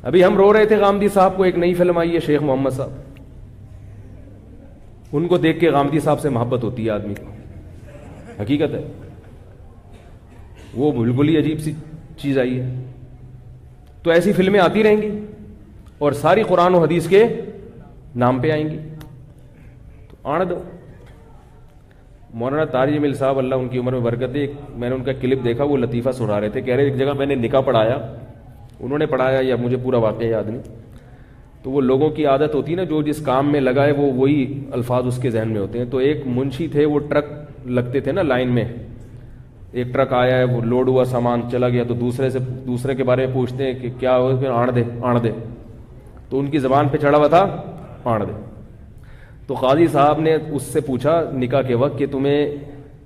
ابھی ہم رو رہے تھے غامدی صاحب کو، ایک نئی فلم آئی ہے شیخ محمد صاحب، ان کو دیکھ کے غامدی صاحب سے محبت ہوتی ہے آدمی کو، حقیقت ہے، وہ بالکل ہی عجیب سی چیز آئی ہے. تو ایسی فلمیں آتی رہیں گی اور ساری قرآن و حدیث کے نام پہ آئیں گی. تو آنے دو. مولانا طارق جمیل صاحب اللہ ان کی عمر میں برکت دے، میں نے ان کا کلپ دیکھا، وہ لطیفہ سنا رہے تھے، کہہ رہے ایک جگہ میں نے نکاح پڑھایا، انہوں نے پڑھایا یا مجھے پورا واقعہ یاد نہیں، تو وہ لوگوں کی عادت ہوتی ہے نا جو جس کام میں لگا ہے وہ وہی الفاظ اس کے ذہن میں ہوتے ہیں. تو ایک منشی تھے، وہ ٹرک لگتے تھے نا لائن میں، ایک ٹرک آیا ہے، وہ لوڈ ہوا سامان چلا گیا، تو دوسرے کے بارے میں پوچھتے ہیں کہ کیا ہو، کہ آڑ دے، تو ان کی زبان پہ چڑھا ہوا تھا آڑ دے. تو قاضی صاحب نے اس سے پوچھا نکاح کے وقت کہ تمہیں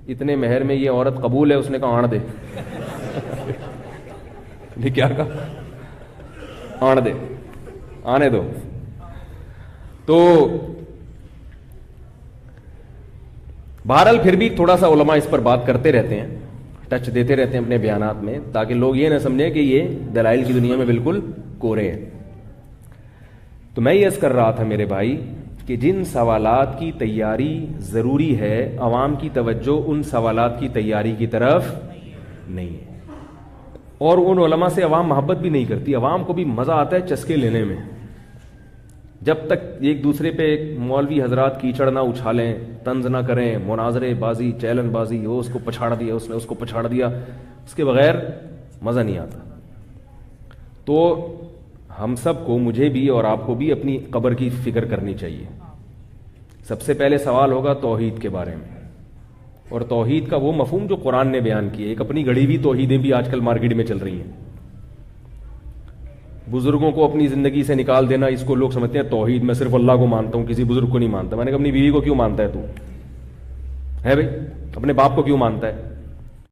اتنے مہر میں یہ عورت قبول ہے؟ اس نے کہا آڑ دے. نے کیا کہا؟ آڑ دے، آنے دو. تو بہرحال پھر بھی تھوڑا سا علماء اس پر بات کرتے رہتے ہیں، ٹچ دیتے رہتے ہیں اپنے بیانات میں، تاکہ لوگ یہ نہ سمجھیں کہ یہ دلائل کی دنیا میں بالکل کورے ہیں. تو میں یہ عرض کر رہا تھا میرے بھائی کہ جن سوالات کی تیاری ضروری ہے، عوام کی توجہ ان سوالات کی تیاری کی طرف نہیں ہے، اور ان علماء سے عوام محبت بھی نہیں کرتی. عوام کو بھی مزہ آتا ہے چسکے لینے میں، جب تک ایک دوسرے پہ مولوی حضرات کیچڑ نہ اچھالیں، طنز نہ کریں، مناظرے بازی، چیلن بازی، وہ اس کو پچھاڑ دیا، اس نے اس کو پچھاڑ دیا، اس کے بغیر مزہ نہیں آتا. تو ہم سب کو، مجھے بھی اور آپ کو بھی اپنی قبر کی فکر کرنی چاہیے. سب سے پہلے سوال ہوگا توحید کے بارے میں، اور توحید کا وہ مفہوم جو قرآن نے بیان کیا. ایک اپنی گڑھی ہوئی توحیدیں بھی آج کل مارکیٹ میں چل رہی ہیں. بزرگوں کو اپنی زندگی سے نکال دینا، اس کو لوگ سمجھتے ہیں توحید، میں صرف اللہ کو مانتا ہوں، کسی بزرگ کو نہیں مانتا. میں نے کہا اپنی بیوی کو کیوں مانتا ہے تو؟ ہے بھائی، اپنے باپ کو کیوں مانتا ہے؟